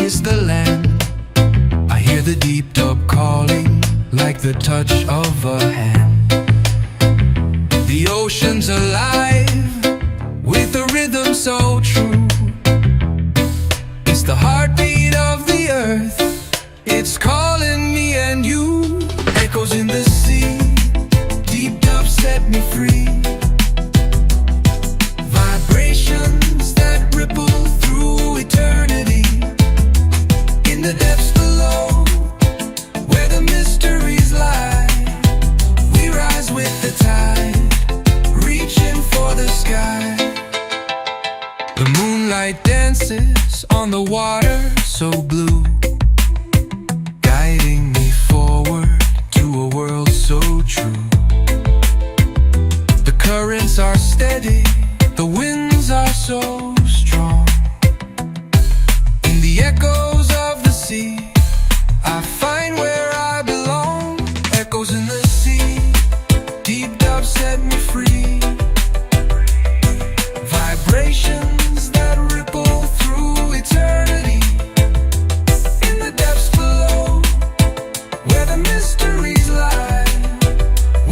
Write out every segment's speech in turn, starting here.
kiss the land. I hear the deep dub calling like the touch of a hand. The ocean's alive with a rhythm so true. It's the heartbeat of the earth, it's calling me and you. Echoes in the sea, deep dub set me free. Vibrations that ripple through eternity. In the depths below, where the mysteries lie, we rise with the tide, reaching for the sky. The moonlight dances on the water so blue, guiding me forward to a world so true. The currents are steady, the winds are so strong. In the echoes of the sea, I find where I belong. Echoes in the sea, deep dub set me free. Vibrations that ripple through eternity. In the depths below, where the mysteries lie,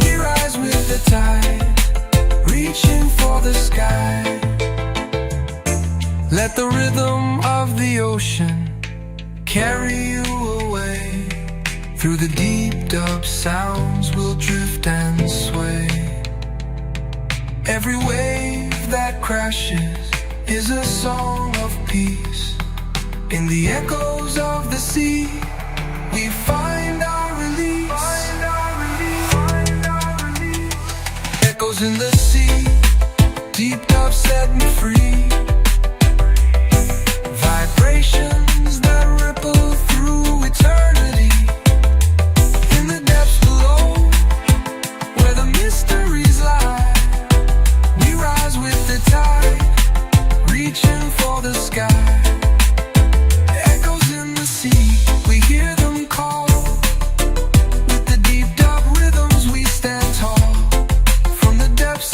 we rise with the tide, reaching for the sky. Let the rhythm of the ocean carry you away. Through the deep dub sounds we'll drift and sway. Every wave that crashes is a song of peace. In the echoes of the sea, we find our release. Echoes in the sea, deep dub set me free. Vibrations that ripple through eternity. In the depths below, where the mysteries lie, we rise with the tide, reaching for the sky. Echoes in the sea, we hear them call. With the deep dub rhythms we stand tall. From the depths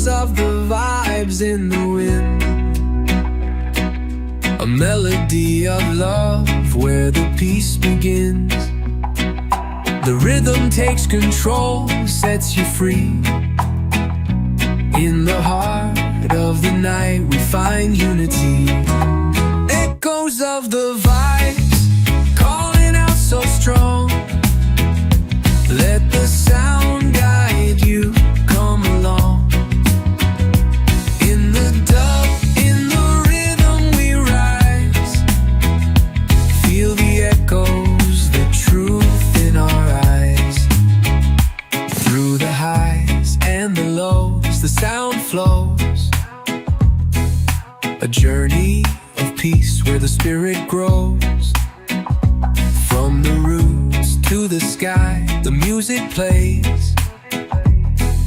echoes of the vibes in the wind. A melody of love where the peace begins. The rhythm takes control, sets you free. In the heart of the night we find unity. Echoes of the vibes, calling out so strong. Let the sound guide you, come along. In the dub, in the rhythm we rise. Feel the echoes, the truth in our eyes. Through the highs and the lows, the sound flows. A journey of peace where the spirit grows. From the roots to the sky, the music plays.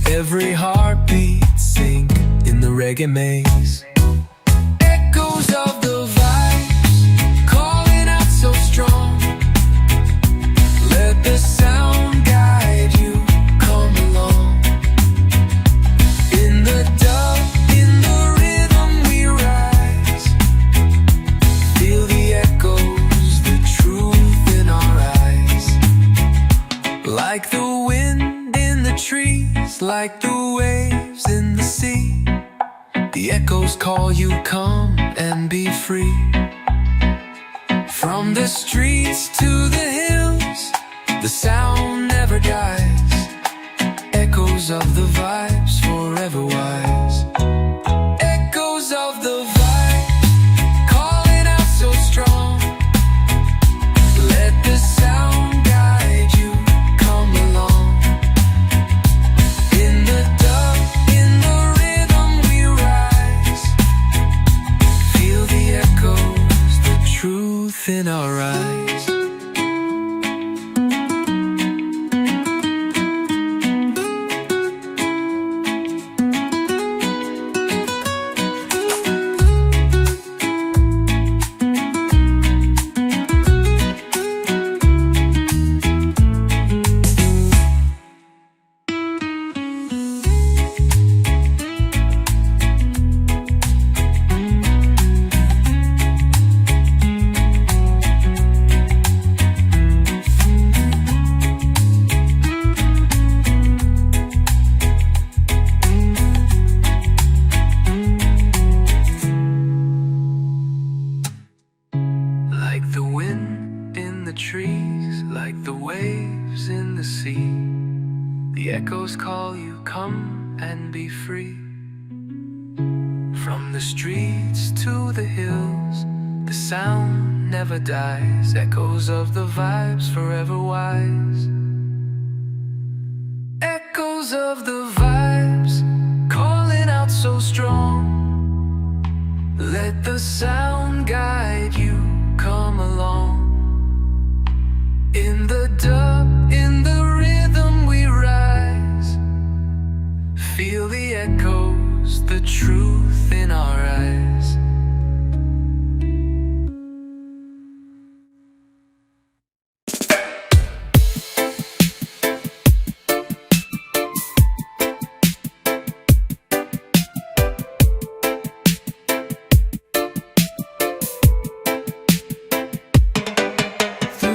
Every heartbeat sing in the reggae maze. Echoes of the vibes, calling out so strong. Let the sound guide you, come along. In the dub, in the rhythm we rise. Feel the echoes, the truth in our eyes. Like the wind in the trees, like the waves in the sea. The echoes call you, come and be free. From the streets to the hills, the sound never dies. Echoes of the vibes, forever wise. Echoes of the vibes, calling out so strong. Let the sound guide you, come along. In the dub, in the rhythm we rise. Feel the echoes, the truth in our eyes. Like the wind in the trees, like the waves in the sea. The echoes call you, come and be free. From the streets to the hills, the sound never dies. Echoes of the vibes, forever wise. Echoes of the vibes, calling out so strong. Let the sound guide you, come along. In the dub, in the rhythm we rise. Feel the echoes, the truth in our eyes.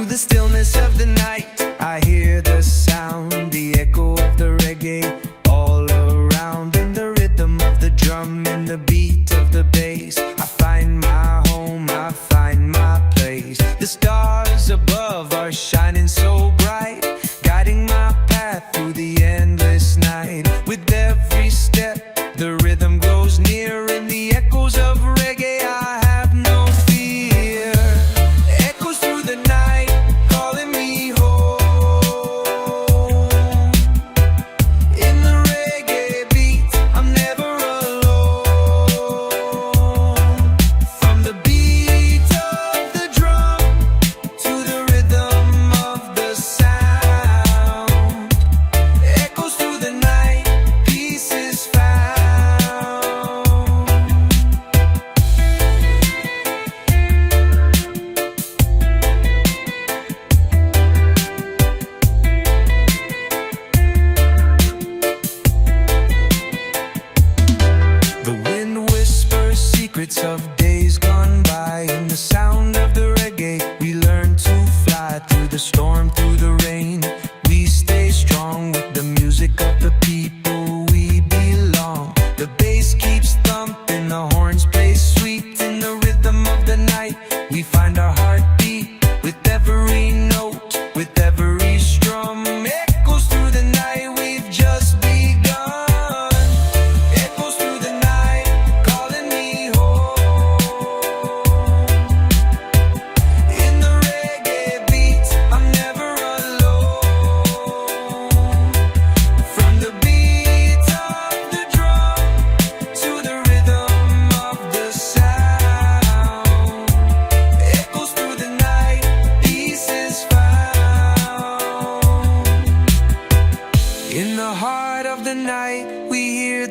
The stillness of the night, I hear the sound, the echo of the reggae all around. In the rhythm of the drum, in the beat of the bass,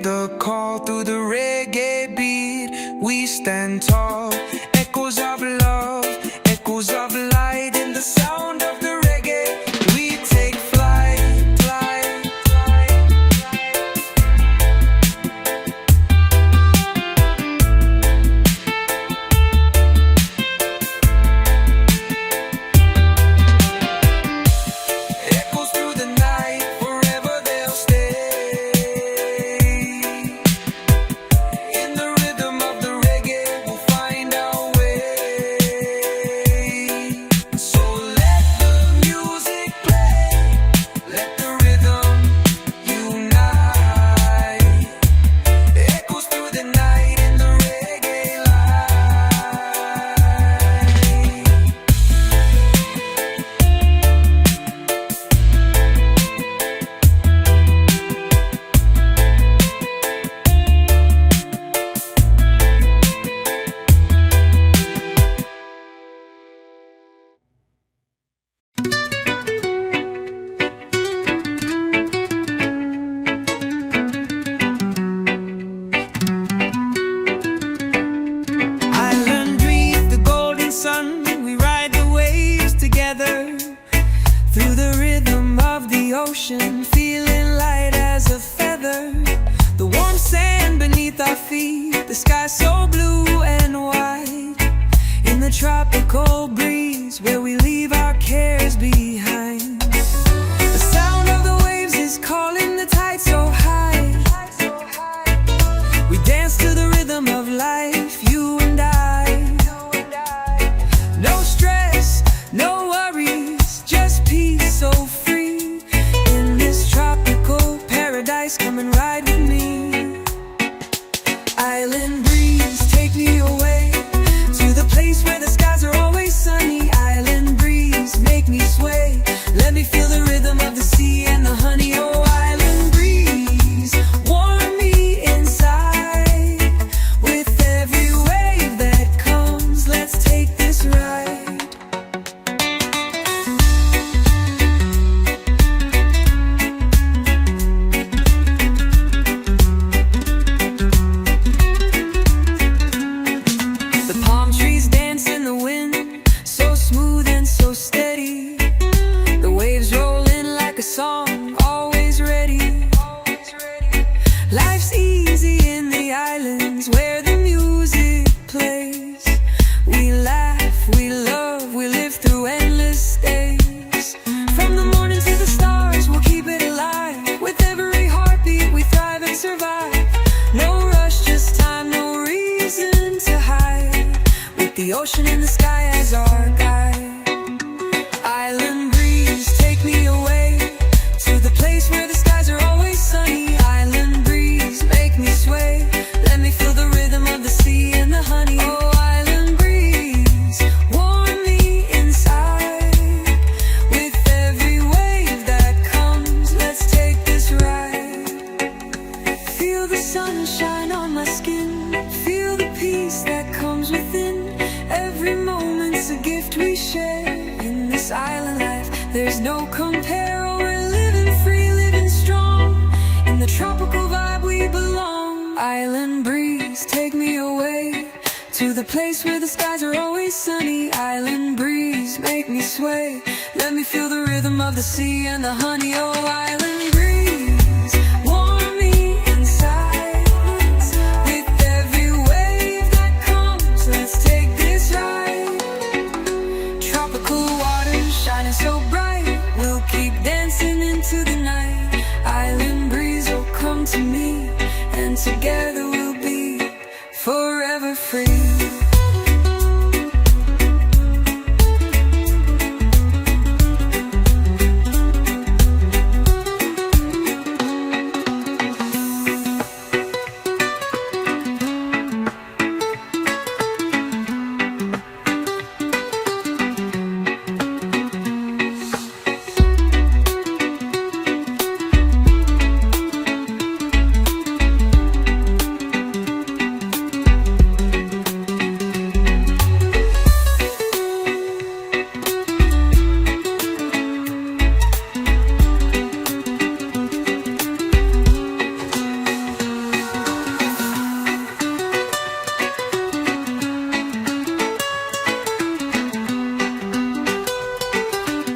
the call through the reggae beat. We stand tall, echoes of love, echoes of light in the sound of the reggae. We take flight, flight, flight, echoes through the night, forever they'll stay. In the rhythm of the reggae, we'll find our way. So let the music play, let the rhythm unite. Echoes through the night in the reggae light. Island breathe the golden sun, we ride the waves together through the rhythm of the ocean, feeling light as a feather. The warm sand beneath our feet, the sky so blue and white. In the tropical breeze where we leave our cares behind. The sound of the waves is calling the tide so high. We dance to the rhythm of life, you and I. No stress, no worries, just peace so free. In this tropical paradise, come and ride with me. Island breeze, take me away to the place where the skies are always sunny. Island breeze, make me sway. Let me feel the rhythm of the sea and the honey. Oh, island breeze, warm me inside. With every wave that comes, let's take this ride. The palm trees dance in the wind, so smooth and so steady. The waves roll in like a song, always ready. Life's easy in the islands where the music plays. We laugh, we love, we live through endless days. From the morning to the stars, we'll keep it alive. With every heartbeat, we thrive and survive. No rush, just time, no reason to hide. With the ocean and the sky as our guide. Island breeze, take me away to the place where the skies are always sunny. Island breeze, make me sway. Let me feel the rhythm of the sea and the honey. Oh, island breeze, warm me inside. With every wave that comes, let's take this ride. Feel the sunshine on my skin, feel the peace that comes within. Every moment's a gift we share. In this island life, there's no compare. Oh, we're living free, living strong. In the tropical vibe we belong. Island breeze, take me away to the place where the skies are always sunny. Island breeze, make me sway. Let me feel the rhythm of the sea and the honey. Oh, island breeze, warm me inside. With every wave that comes, let's take this ride. Tropical waters shining so bright, we'll keep dancing into the night. Island breeze, oh come to me, and together we'll be forever free.